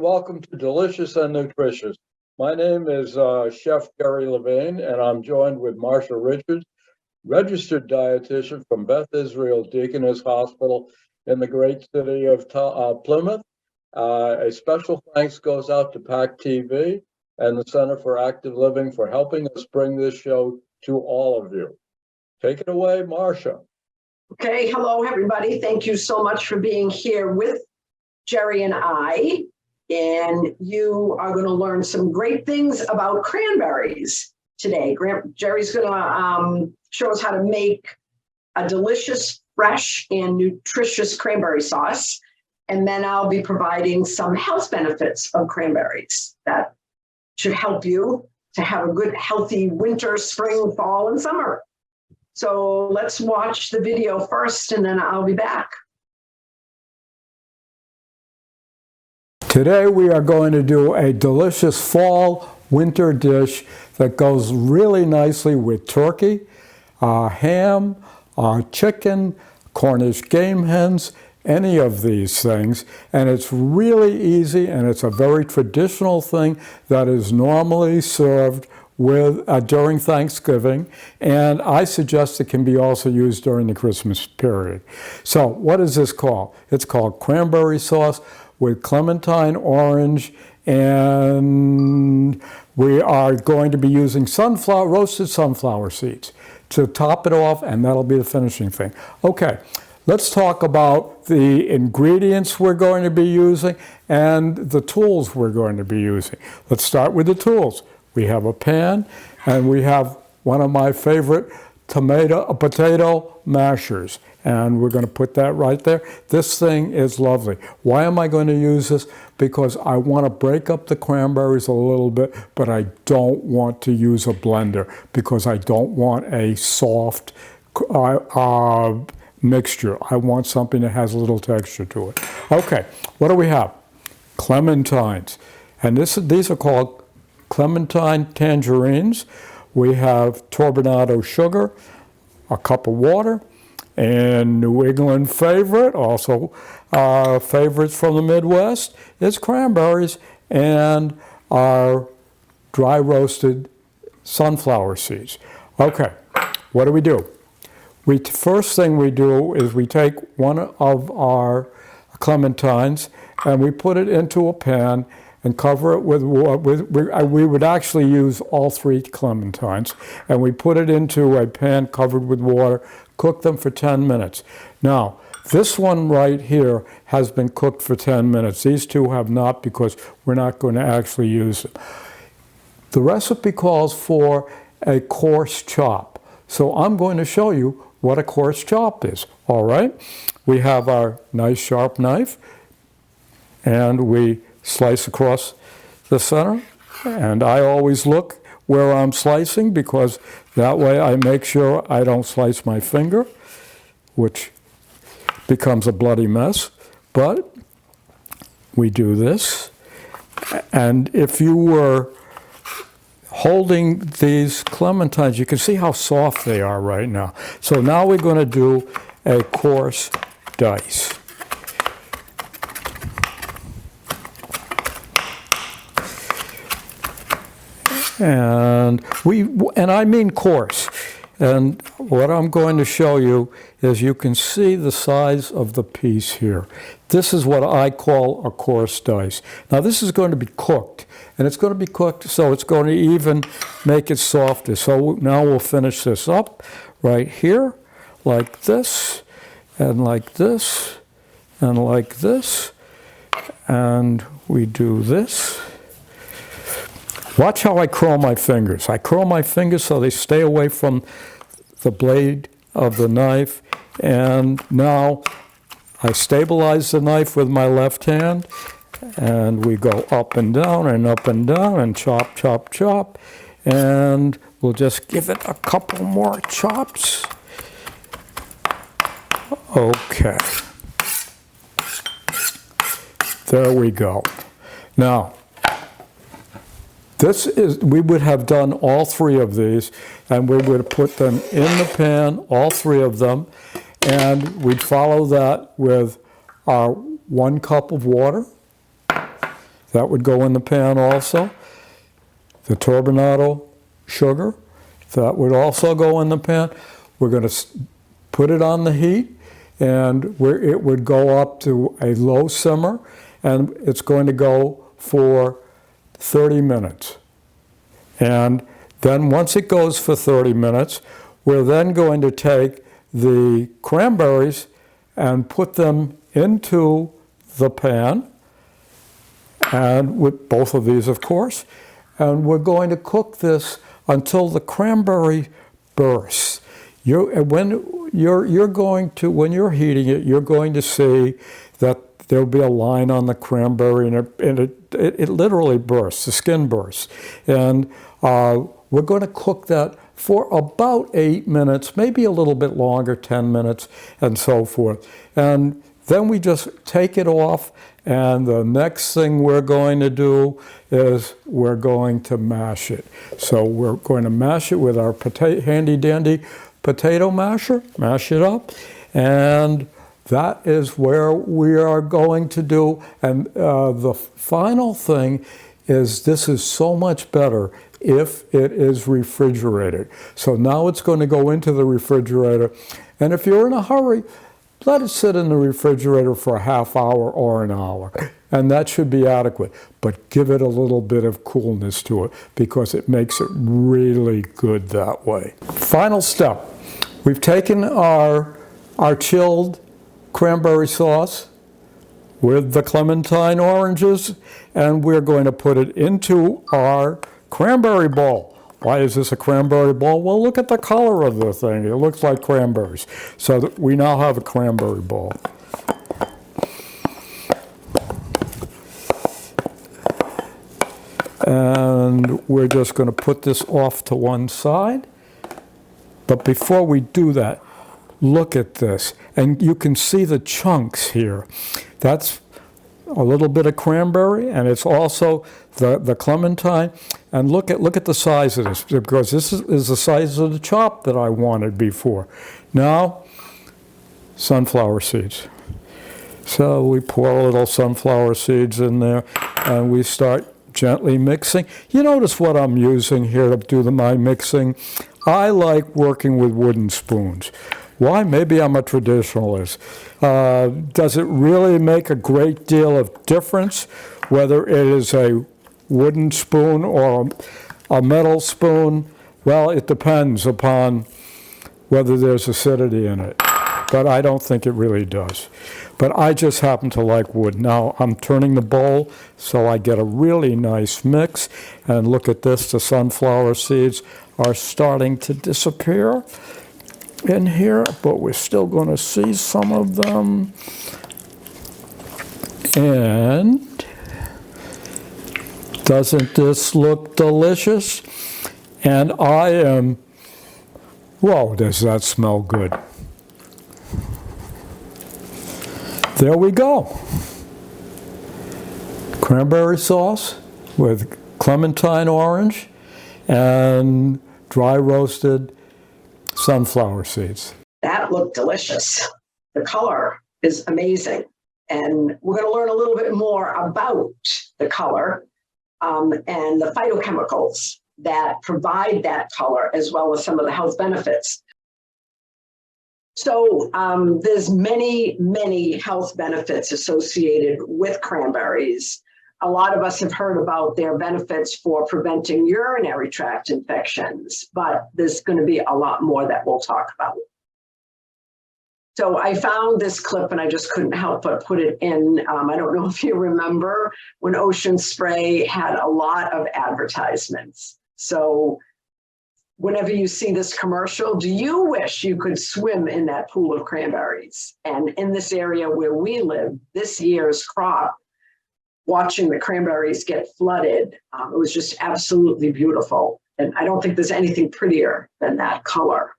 welcome to Delicious and Nutritious. My name is Chef Jerry Levine, and I'm joined with Marcia Richards, registered dietitian from Beth Israel Deaconess Hospital in the great city of Plymouth. A special thanks goes out to PACTV and the Center for Active Living for helping us bring this show to all of you. Take it away, Marcia. Okay, hello everybody. Thank you so much for being here with Jerry and I. And you are going to learn some great things about cranberries today. Jerry's going to show us how to make a delicious, fresh, and nutritious cranberry sauce. And then I'll be providing some health benefits of cranberries that should help you to have a good, healthy winter, spring, fall, and summer. So let's watch the video first, and then I'll be back. Today we are going to do a delicious fall winter dish that goes really nicely with turkey, ham, chicken, Cornish game hens, any of these things. And it's really easy, and it's a very traditional thing that is normally served with during Thanksgiving, and I suggest it can be also used during the Christmas period. So what is this called? It's called cranberry sauce with clementine, orange, and we are going to be using roasted sunflower seeds to top it off, and that'll be the finishing thing. Okay, let's talk about the ingredients we're going to be using and the tools we're going to be using. Let's start with the tools. We have a pan, and we have one of my favorite potato mashers, and we're going to put that right there. This thing is lovely. Why am I going to use this? Because I want to break up the cranberries a little bit, but I don't want to use a blender because I don't want a soft mixture. I want something that has a little texture to it. Okay, what do we have? Clementines, and these are called clementine tangerines. We have turbinado sugar, a cup of water, and New England favorite, also favorites from the Midwest, is cranberries and our dry roasted sunflower seeds. Okay, what do? First thing we do is we take one of our clementines and we put it into a pan and cover it with we would actually use all 3 clementines, and we put it into a pan covered with water, cook them for 10 minutes. Now, this one right here has been cooked for 10 minutes. These 2 have not, because we're not going to actually use them. The recipe calls for a coarse chop, so I'm going to show you what a coarse chop is. All right? We have our nice sharp knife, and we slice across the center, and I always look where I'm slicing because that way I make sure I don't slice my finger, which becomes a bloody mess. But we do this, and if you were holding these clementines, you can see how soft they are right now. So now we're going to do a coarse dice. And I mean coarse. And what I'm going to show you is you can see the size of the piece here. This is what I call a coarse dice. Now this is going to be cooked, and it's going to be cooked so it's going to even make it softer. So now we'll finish this up right here, like this, and like this, and like this, and we do this. Watch how I curl my fingers. I curl my fingers so they stay away from the blade of the knife. And now I stabilize the knife with my left hand, and we go up and down and chop, chop, chop. And we'll just give it a couple more chops. Okay. There we go. Now, we would have done all 3 of these, and we would put them in the pan, all 3 of them, and we'd follow that with our 1 cup of water, that would go in the pan also. The turbinado sugar, that would also go in the pan. We're going to put it on the heat, and it would go up to a low simmer, and it's going to go for 30 minutes. And then once it goes for 30 minutes, we're then going to take the cranberries and put them into the pan, and with both of these, of course, and we're going to cook this until the cranberry bursts. When you're heating it, you're going to see that there'll be a line on the cranberry, and it literally bursts, the skin bursts. And we're going to cook that for about 8 minutes, maybe a little bit longer, 10 minutes, and so forth. And then we just take it off, and the next thing we're going to do is we're going to mash it. So we're going to mash it with our handy-dandy potato masher, mash it up, and that is where we are going to do. And the final thing is, this is so much better if it is refrigerated. So now it's going to go into the refrigerator, and if you're in a hurry, let it sit in the refrigerator for a half hour or an hour, and that should be adequate. But give it a little bit of coolness to it, because it makes it really good that way. Final step. We've taken our chilled cranberry sauce with the clementine oranges, and we're going to put it into our cranberry bowl. Why is this a cranberry bowl? Well, look at the color of the thing. It looks like cranberries. So that we now have a cranberry bowl. And we're just going to put this off to one side. But before we do that, look at this. And you can see the chunks here. That's a little bit of cranberry, and it's also the clementine. And look at the size of this, because this is the size of the chop that I wanted before. Now, sunflower seeds. So we pour a little sunflower seeds in there, and we start gently mixing. You notice what I'm using here to do my mixing? I like working with wooden spoons. Why? Maybe I'm a traditionalist. Does it really make a great deal of difference whether it is a wooden spoon or a metal spoon? Well, it depends upon whether there's acidity in it, but I don't think it really does. But I just happen to like wood. Now I'm turning the bowl so I get a really nice mix, and look at this, the sunflower seeds are starting to disappear in here, but we're still going to see some of them. And doesn't this look delicious? And I am, whoa, does that smell good. There we go. Cranberry sauce with clementine orange and dry roasted sunflower seeds. That looked delicious. The color is amazing. And we're going to learn a little bit more about the color and the phytochemicals that provide that color, as well as some of the health benefits. So there's many health benefits associated with cranberries. A lot of us have heard about their benefits for preventing urinary tract infections, but there's going to be a lot more that we'll talk about. So I found this clip, and I just couldn't help but put it in. I don't know if you remember when Ocean Spray had a lot of advertisements. So whenever you see this commercial, do you wish you could swim in that pool of cranberries? And in this area where we live, this year's crop, watching the cranberries get flooded, it was just absolutely beautiful. And I don't think there's anything prettier than that color.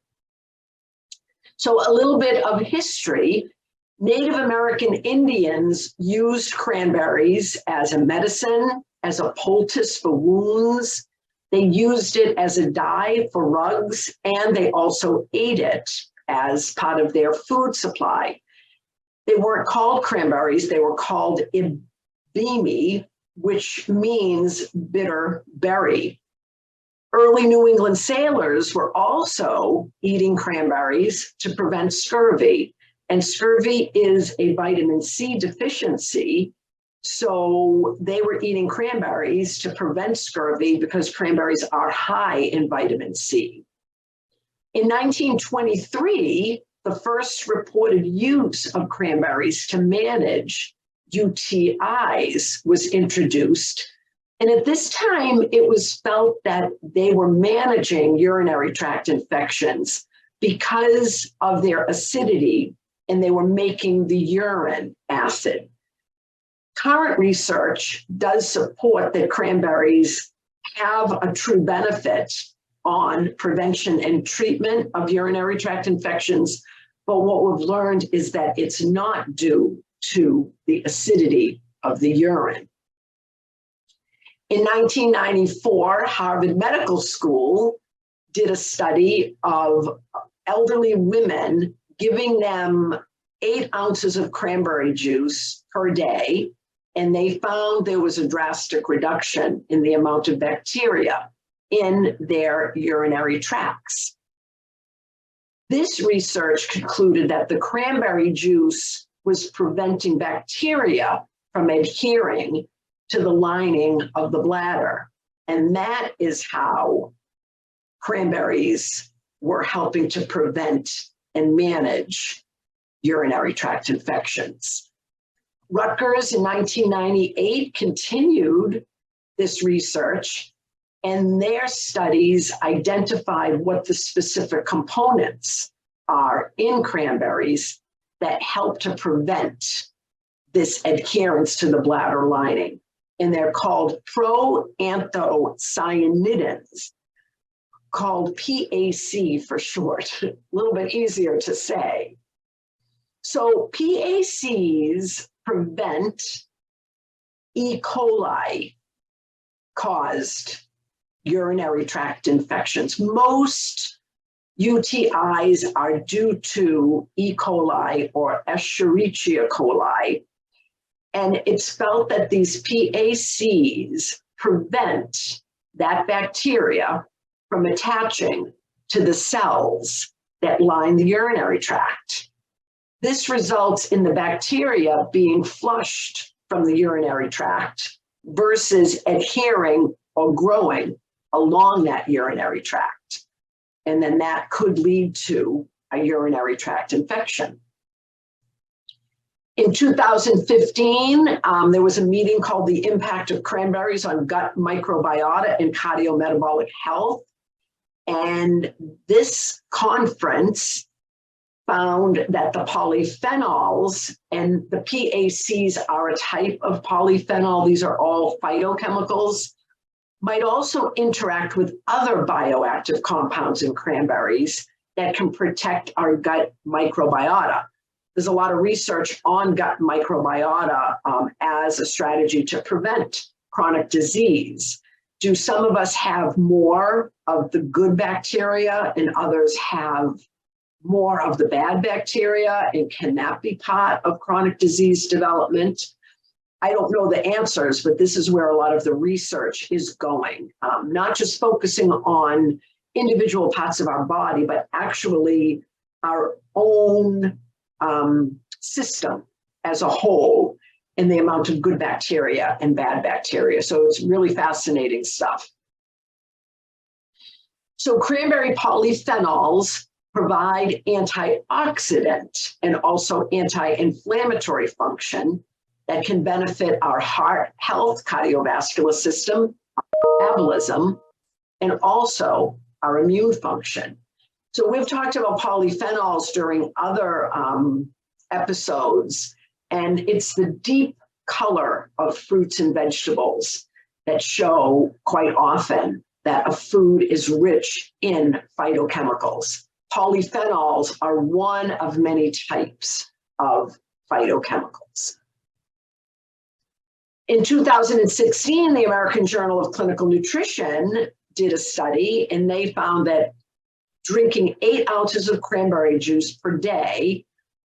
So a little bit of history. Native American Indians used cranberries as a medicine, as a poultice for wounds. They used it as a dye for rugs, and they also ate it as part of their food supply. They weren't called cranberries, they were called ibimi, which means bitter berry. Early New England sailors were also eating cranberries to prevent scurvy. And scurvy is a vitamin C deficiency. So they were eating cranberries to prevent scurvy because cranberries are high in vitamin C. In 1923, the first reported use of cranberries to manage UTIs was introduced. And at this time, it was felt that they were managing urinary tract infections because of their acidity, and they were making the urine acid. Current research does support that cranberries have a true benefit on prevention and treatment of urinary tract infections, but what we've learned is that it's not due to the acidity of the urine. In 1994, Harvard Medical School did a study of elderly women, giving them 8 ounces of cranberry juice per day, and they found there was a drastic reduction in the amount of bacteria in their urinary tracts. This research concluded that the cranberry juice was preventing bacteria from adhering to the lining of the bladder. And that is how cranberries were helping to prevent and manage urinary tract infections. Rutgers in 1998 continued this research, and their studies identified what the specific components are in cranberries that help to prevent this adherence to the bladder lining. And they're called Proanthocyanidins, called PAC for short, a little bit easier to say. So PACs prevent E. coli caused urinary tract infections. Most UTIs are due to E. coli or Escherichia coli. And it's felt that these PACs prevent that bacteria from attaching to the cells that line the urinary tract. This results in the bacteria being flushed from the urinary tract versus adhering or growing along that urinary tract. And then that could lead to a urinary tract infection. In 2015, there was a meeting called The Impact of Cranberries on Gut Microbiota and Cardiometabolic Health. And this conference found that the polyphenols, and the PACs are a type of polyphenol, these are all phytochemicals, might also interact with other bioactive compounds in cranberries that can protect our gut microbiota. There's a lot of research on gut microbiota as a strategy to prevent chronic disease. Do some of us have more of the good bacteria and others have more of the bad bacteria? And can that be part of chronic disease development? I don't know the answers, but this is where a lot of the research is going, not just focusing on individual parts of our body, but actually our own system as a whole and the amount of good bacteria and bad bacteria. So it's really fascinating stuff. So cranberry polyphenols provide antioxidant and also anti-inflammatory function that can benefit our heart health, cardiovascular system, metabolism, and also our immune function. So we've talked about polyphenols during other episodes, and it's the deep color of fruits and vegetables that show quite often that a food is rich in phytochemicals. Polyphenols are one of many types of phytochemicals. In 2016, the American Journal of Clinical Nutrition did a study, and they found that drinking 8 ounces of cranberry juice per day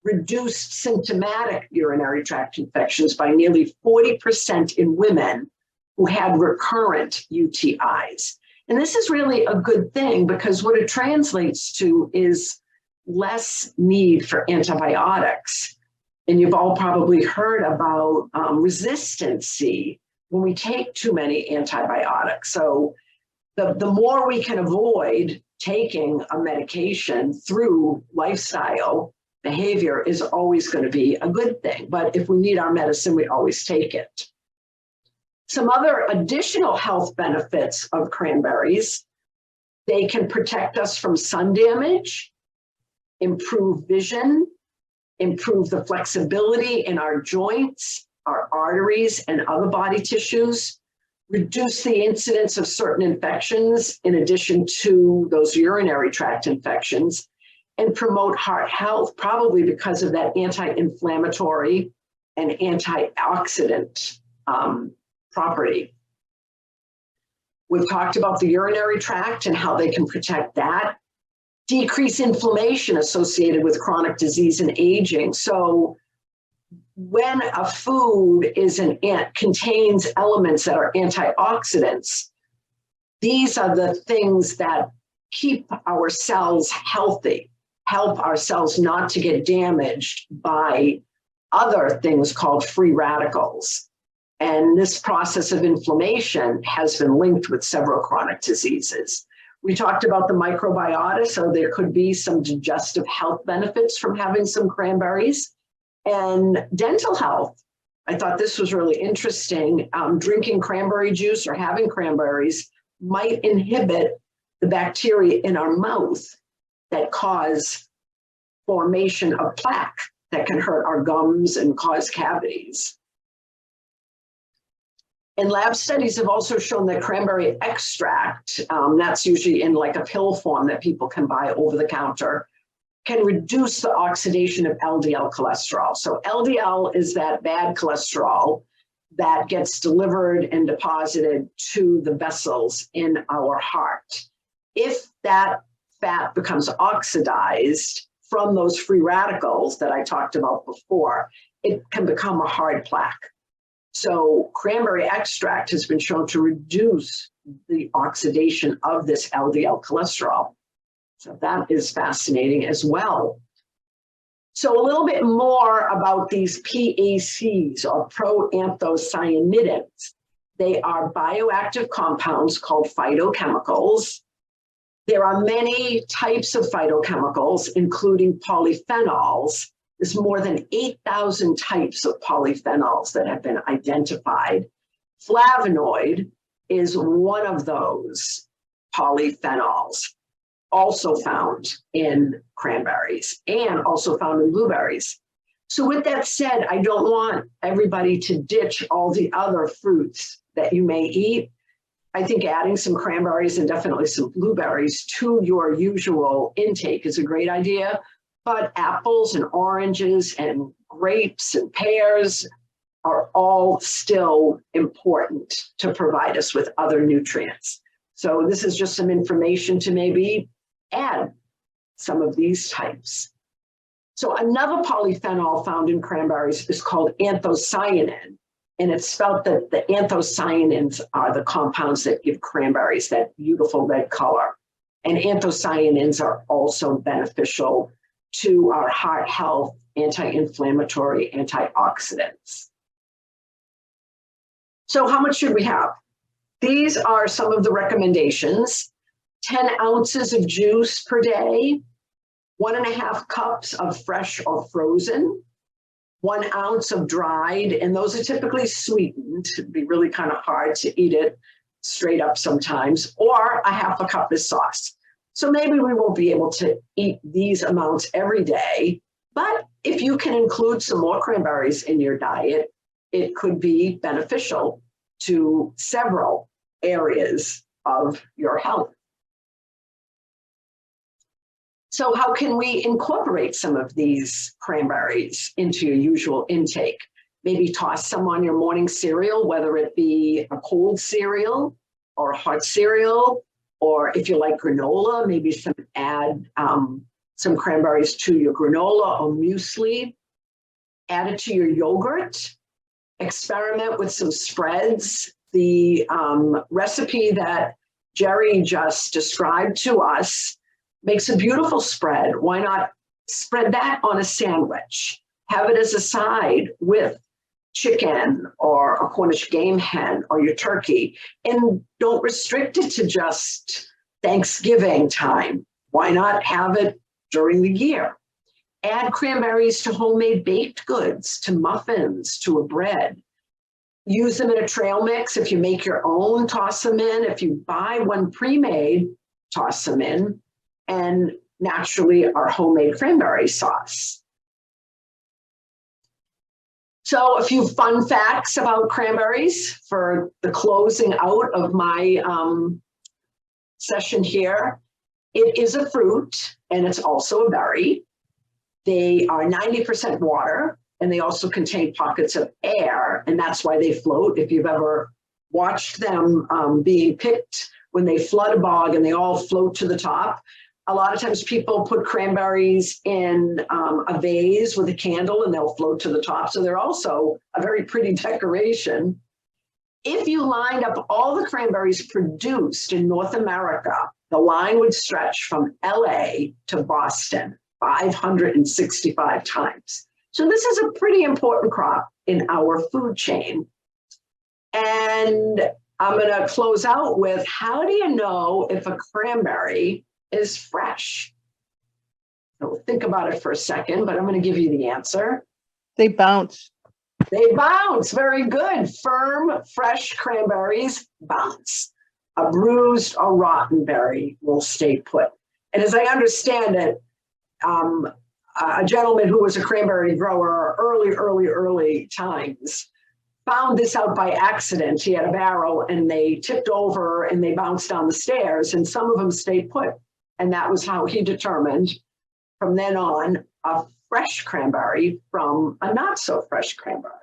reduced symptomatic urinary tract infections by nearly 40% in women who had recurrent UTIs. And this is really a good thing because what it translates to is less need for antibiotics. And you've all probably heard about resistancy when we take too many antibiotics. So the more we can avoid taking a medication through lifestyle behavior is always going to be a good thing. But if we need our medicine, we always take it. Some other additional health benefits of cranberries: they can protect us from sun damage, improve vision, improve the flexibility in our joints, our arteries, and other body tissues, reduce the incidence of certain infections in addition to those urinary tract infections, and promote heart health, probably because of that anti-inflammatory and antioxidant property. We've talked about the urinary tract and how they can protect that. Decrease inflammation associated with chronic disease and aging. So when a food contains elements that are antioxidants, these are the things that keep our cells healthy, help our cells not to get damaged by other things called free radicals. And this process of inflammation has been linked with several chronic diseases. We talked about the microbiota, so there could be some digestive health benefits from having some cranberries. And dental health, I thought this was really interesting. Drinking cranberry juice or having cranberries might inhibit the bacteria in our mouth that cause formation of plaque that can hurt our gums and cause cavities. And lab studies have also shown that cranberry extract, that's usually in like a pill form that people can buy over the counter, can reduce the oxidation of LDL cholesterol. So LDL is that bad cholesterol that gets delivered and deposited to the vessels in our heart. If that fat becomes oxidized from those free radicals that I talked about before, it can become a hard plaque. So cranberry extract has been shown to reduce the oxidation of this LDL cholesterol. So that is fascinating as well. So a little bit more about these PACs, or proanthocyanidins. They are bioactive compounds called phytochemicals. There are many types of phytochemicals, including polyphenols. There's more than 8,000 types of polyphenols that have been identified. Flavonoid is one of those polyphenols, also found in cranberries and also found in blueberries. So with that said, I don't want everybody to ditch all the other fruits that you may eat. I think adding some cranberries and definitely some blueberries to your usual intake is a great idea. But apples and oranges and grapes and pears are all still important to provide us with other nutrients. So this is just some information to maybe add some of these types. So another polyphenol found in cranberries is called anthocyanin. And it's spelled that the anthocyanins are the compounds that give cranberries that beautiful red color. And anthocyanins are also beneficial to our heart health, anti-inflammatory, antioxidants. So how much should we have? These are some of the recommendations. 10 ounces of juice per day, 1.5 cups of fresh or frozen, 1 ounce of dried, and those are typically sweetened. It'd be really kind of hard to eat it straight up sometimes, or 1/2 cup is sauce. So maybe we won't be able to eat these amounts every day, but if you can include some more cranberries in your diet, it could be beneficial to several areas of your health. So how can we incorporate some of these cranberries into your usual intake? Maybe toss some on your morning cereal, whether it be a cold cereal or a hot cereal, or if you like granola, maybe add some cranberries to your granola or muesli, add it to your yogurt, experiment with some spreads. The recipe that Jerry just described to us makes a beautiful spread. Why not spread that on a sandwich? Have it as a side with chicken or a Cornish game hen or your turkey, and don't restrict it to just Thanksgiving time. Why not have it during the year? Add cranberries to homemade baked goods, to muffins, to a bread. Use them in a trail mix. If you make your own, toss them in. If you buy one pre-made, toss them in. And naturally, our homemade cranberry sauce. So a few fun facts about cranberries for the closing out of my session here. It is a fruit, and it's also a berry. They are 90% water, and they also contain pockets of air, and that's why they float. If you've ever watched them being picked when they flood a bog and they all float to the top, a lot of times people put cranberries in a vase with a candle and they'll float to the top. So they're also a very pretty decoration. If you lined up all the cranberries produced in North America, the line would stretch from LA to Boston 565 times. So this is a pretty important crop in our food chain. And I'm going to close out with, how do you know if a cranberry is fresh? So think about it for a second, but I'm going to give you the answer. They bounce. They bounce. Very good. Firm, fresh cranberries bounce. A bruised or rotten berry will stay put. And as I understand it, a gentleman who was a cranberry grower early times found this out by accident. He had a barrel and they tipped over and they bounced down the stairs, and some of them stayed put. And that was how he determined from then on a fresh cranberry from a not so fresh cranberry.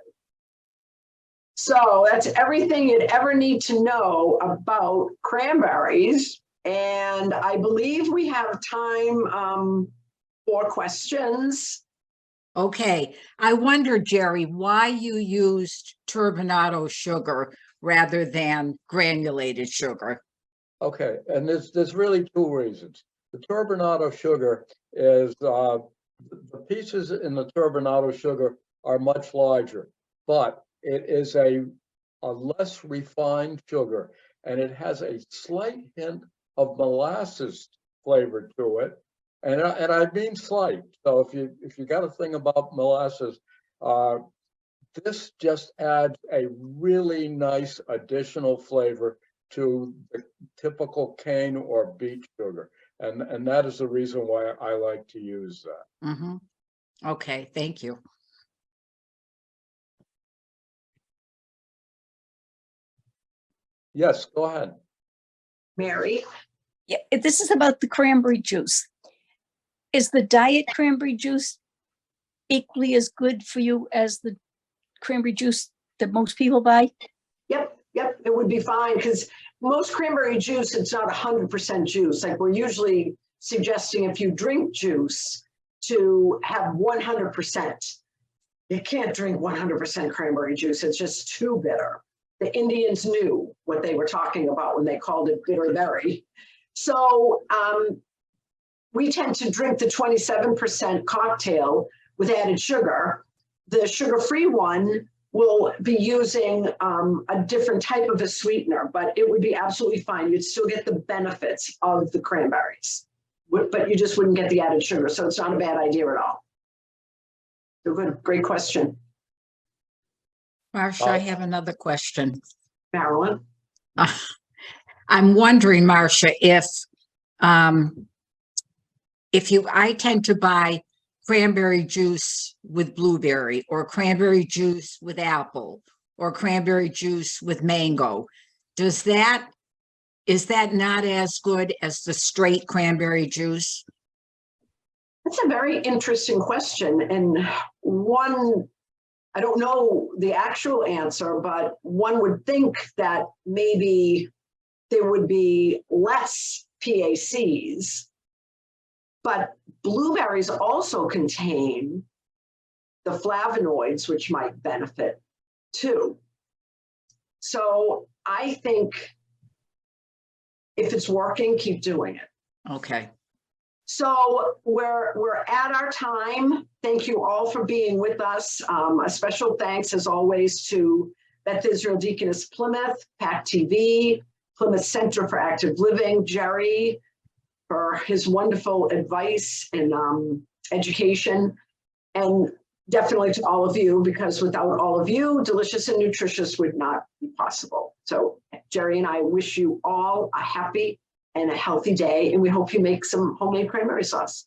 So that's everything you'd ever need to know about cranberries. And I believe we have time for questions. Okay, I wonder, Jerry, why you used turbinado sugar rather than granulated sugar. Okay, and there's really two reasons. The turbinado sugar is, the pieces in the turbinado sugar are much larger, but it is a less refined sugar, and it has a slight hint of molasses flavor to it. And I mean slight. So if you got a thing about molasses, this just adds a really nice additional flavor to the typical cane or beet sugar. And that is the reason why I like to use that. Mm-hmm. Okay, thank you. Yes, go ahead. Mary? Yeah, this is about the cranberry juice. Is the diet cranberry juice equally as good for you as the cranberry juice that most people buy? Yep, it would be fine, because most cranberry juice, it's not 100% juice. Like, we're usually suggesting if you drink juice to have 100%. You can't drink 100% cranberry juice. It's just too bitter. The Indians knew what they were talking about when they called it bitter berry. So we tend to drink the 27% cocktail with added sugar. The sugar-free one will be using a different type of a sweetener, but it would be absolutely fine. You'd still get the benefits of the cranberries, but you just wouldn't get the added sugar. So it's not a bad idea at all. So good, great question. Marcia, I have another question. Marilyn? I'm wondering, Marcia, if I tend to buy cranberry juice with blueberry, or cranberry juice with apple, or cranberry juice with mango, is that not as good as the straight cranberry juice? That's a very interesting question. And one, I don't know the actual answer, but one would think that maybe there would be less PACs But blueberries also contain the flavonoids, which might benefit too. So I think if it's working, keep doing it. Okay. So we're at our time. Thank you all for being with us. A special thanks, as always, to Beth Israel Deaconess Plymouth, PACTV, Plymouth Center for Active Living, Jerry, for his wonderful advice and education, and definitely to all of you, because without all of you, Delicious and Nutritious would not be possible. So Jerry and I wish you all a happy and a healthy day, and we hope you make some homemade cranberry sauce.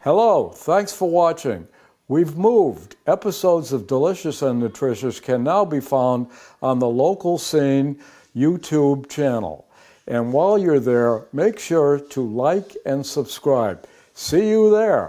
Hello, thanks for watching. We've moved. Episodes of Delicious and Nutritious can now be found on the Local Scene YouTube channel. And while you're there, make sure to like and subscribe. See you there.